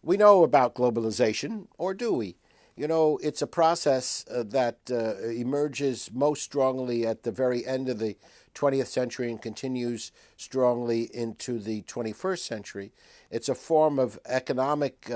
We know about globalization, or do we? It's a process that emerges most strongly at the very end of the 20th century and continues strongly into the 21st century. It's a form of economic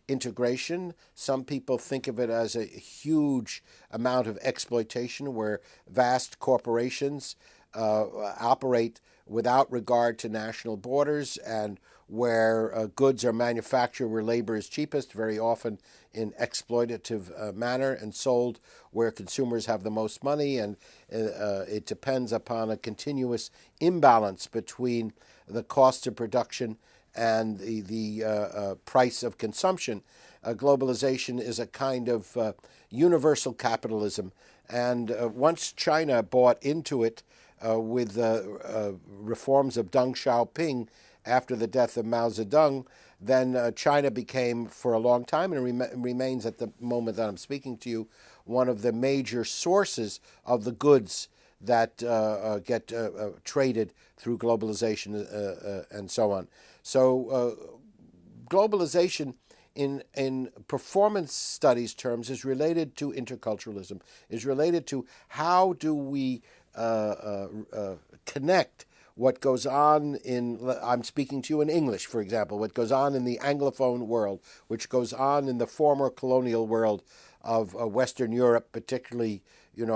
integration. Some people think of it as a huge amount of exploitation where vast corporations operate without regard to national borders, and where goods are manufactured where labor is cheapest, very often in exploitative manner, and sold where consumers have the most money. And it depends upon a continuous imbalance between the cost of production and the price of consumption. Globalization is a kind of universal capitalism. And once China bought into it with reforms of Deng Xiaoping after the death of Mao Zedong, then China became, for a long time, and remains at the moment that I'm speaking to you, one of the major sources of the goods that get traded through globalization and so on. So globalization in performance studies terms is related to interculturalism, is related to how do we connect what goes on I'm speaking to you in English, for example, what goes on in the Anglophone world, which goes on in the former colonial world of Western Europe, particularly,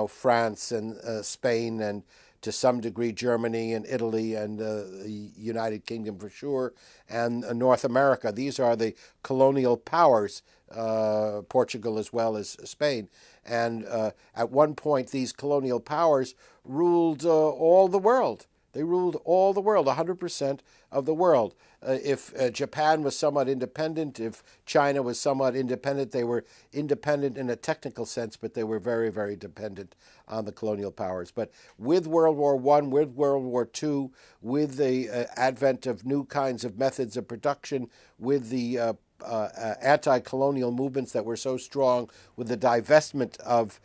France and Spain, and to some degree Germany and Italy and the United Kingdom for sure, and North America. These are the colonial powers, Portugal as well as Spain. And at one point, these colonial powers ruled all the world. They ruled all the world, 100% of the world. If Japan was somewhat independent, if China was somewhat independent, they were independent in a technical sense, but they were very, very dependent on the colonial powers. But with World War I, with World War II, with the advent of new kinds of methods of production, with the anti-colonial movements that were so strong, with the divestment of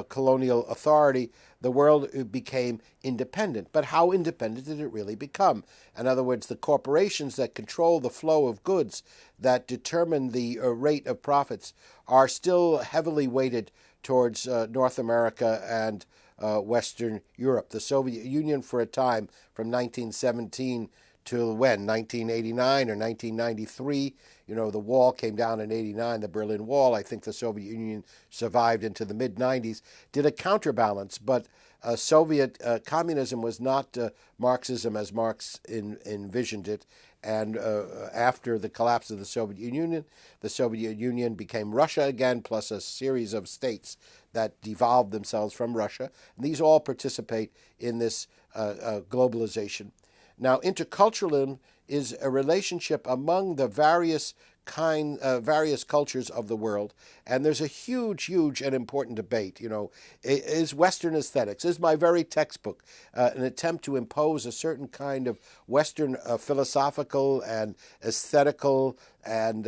colonial authority, the world became independent. But how independent did it really become? In other words, the corporations that control the flow of goods, that determine the rate of profits, are still heavily weighted towards North America and Western Europe. The Soviet Union, for a time, from 1917 till when? 1989 or 1993. The wall came down in 89, the Berlin Wall. I think the Soviet Union survived into the mid-90s, did a counterbalance. But Soviet communism was not Marxism as Marx envisioned it. And after the collapse of the Soviet Union became Russia again, plus a series of states that devolved themselves from Russia. And these all participate in this globalization. Now, interculturalism is a relationship among the various cultures of the world, and there's a huge and important debate. Is Western aesthetics, is my very textbook an attempt to impose a certain kind of Western philosophical and aesthetical and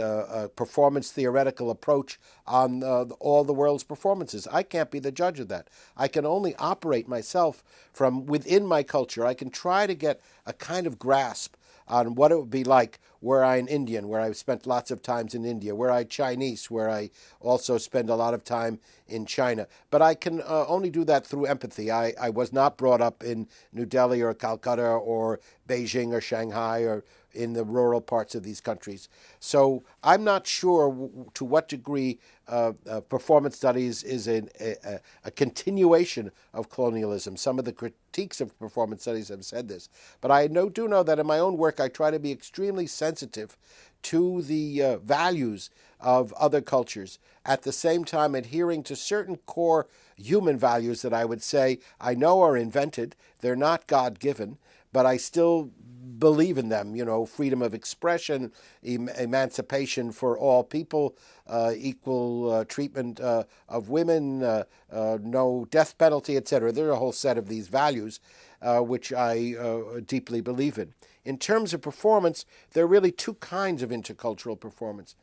performance theoretical approach on all the world's performances? I can't be the judge of that. I can only operate myself from within my culture. I can try to get a kind of grasp on what it would be like were I an Indian, where I've spent lots of times in India, were I Chinese, where I also spend a lot of time in China. But I can only do that through empathy. I was not brought up in New Delhi or Calcutta or Beijing or Shanghai or in the rural parts of these countries. So I'm not sure to what degree performance studies is a continuation of colonialism. Some of the critiques of performance studies have said this. But I do know that in my own work I try to be extremely sensitive to the values of other cultures, at the same time adhering to certain core human values that I would say I know are invented. They're not God-given, but I still believe in them, freedom of expression, emancipation for all people, equal treatment of women, no death penalty, etc. There are a whole set of these values which I deeply believe in. In terms of performance, there are really two kinds of intercultural performance.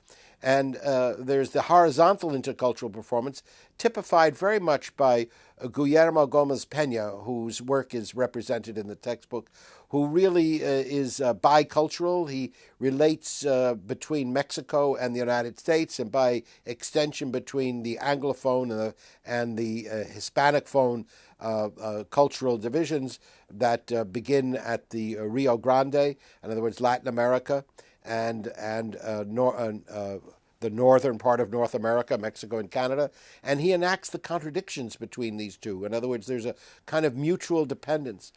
And there's the horizontal intercultural performance, typified very much by Guillermo Gomez Peña, whose work is represented in the textbook, who really is bicultural. He relates between Mexico and the United States, and by extension between the Anglophone and the Hispanic phone cultural divisions that begin at the Rio Grande, in other words, Latin America, and the northern part of North America, Mexico and Canada, and he enacts the contradictions between these two. In other words, there's a kind of mutual dependence.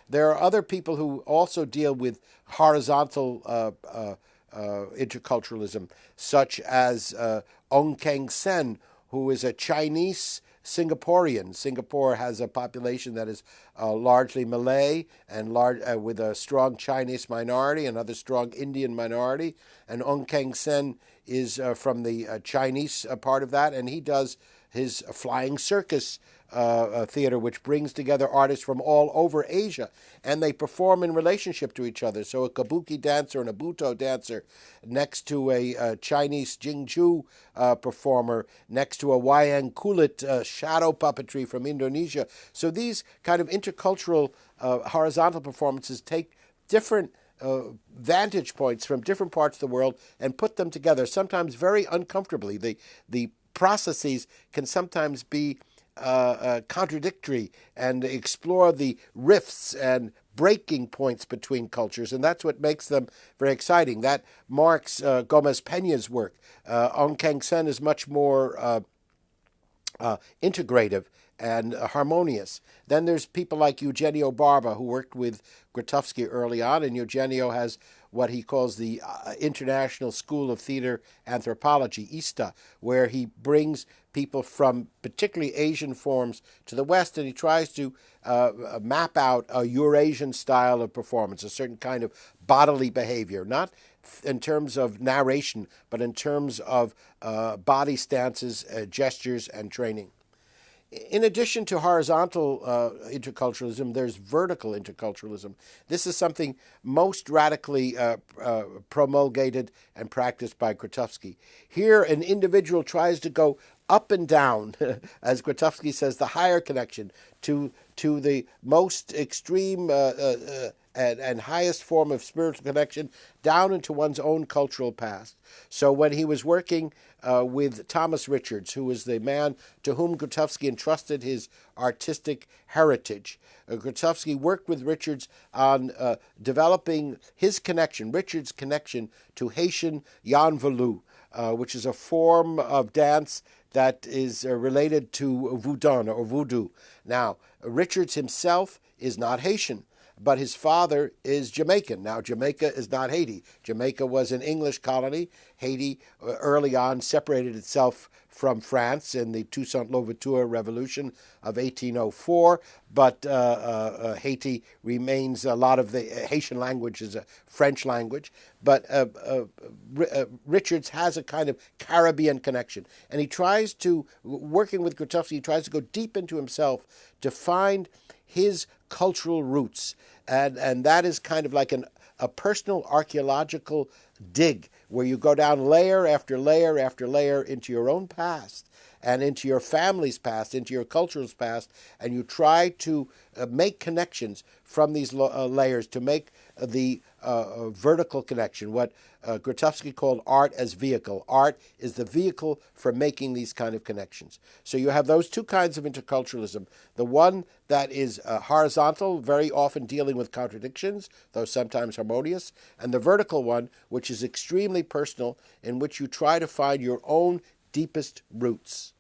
There are other people who also deal with horizontal interculturalism, such as Ong Keng Sen, who is a Chinese Singaporean. Singapore has a population that is largely Malay and with a strong Chinese minority, another strong Indian minority. And Ong Keng Sen is from the Chinese part of that, and he does his flying circus theater, which brings together artists from all over Asia, and they perform in relationship to each other. So a kabuki dancer and a buto dancer next to a Chinese Jingju performer, next to a wayang kulit shadow puppetry from Indonesia. So these kind of intercultural horizontal performances take different vantage points from different parts of the world and put them together, sometimes very uncomfortably. The processes can sometimes be contradictory and explore the rifts and breaking points between cultures, and that's what makes them very exciting. That marks Gomez Peña's work. Ong Keng Sen is much more integrative and harmonious. Then there's people like Eugenio Barba, who worked with Grotowski early on, and Eugenio has what he calls the International School of Theater Anthropology, ISTA, where he brings people from particularly Asian forms to the West, and he tries to map out a Eurasian style of performance, a certain kind of bodily behavior, not in terms of narration, but in terms of body stances, gestures, and training. In addition to horizontal interculturalism, there's vertical interculturalism. This is something most radically promulgated and practiced by Grotowski. Here, an individual tries to go up and down, as Grotowski says, the higher connection to the most extreme and highest form of spiritual connection down into one's own cultural past. So when he was working with Thomas Richards, who was the man to whom Grotowski entrusted his artistic heritage, Grotowski worked with Richards on developing his connection, Richards' connection to Haitian Yan Velu, which is a form of dance that is related to voodoo. Now, Richards himself is not Haitian, but his father is Jamaican. Now, Jamaica is not Haiti. Jamaica was an English colony. Haiti early on separated itself from France in the Toussaint Louverture Revolution of 1804, but Haiti remains, a lot of the Haitian language is a French language, but Richards has a kind of Caribbean connection, and he tries to, working with Grotowski, he tries to go deep into himself to find his cultural roots, and that is kind of like a personal archaeological dig where you go down layer after layer after layer into your own past and into your family's past, into your culture's past, and you try to make connections from these layers to make the vertical connection, what Grotowski called art as vehicle. Art is the vehicle for making these kind of connections. So you have those two kinds of interculturalism. The one that is horizontal, very often dealing with contradictions, though sometimes harmonious, and the vertical one, which is extremely personal, in which you try to find your own deepest roots.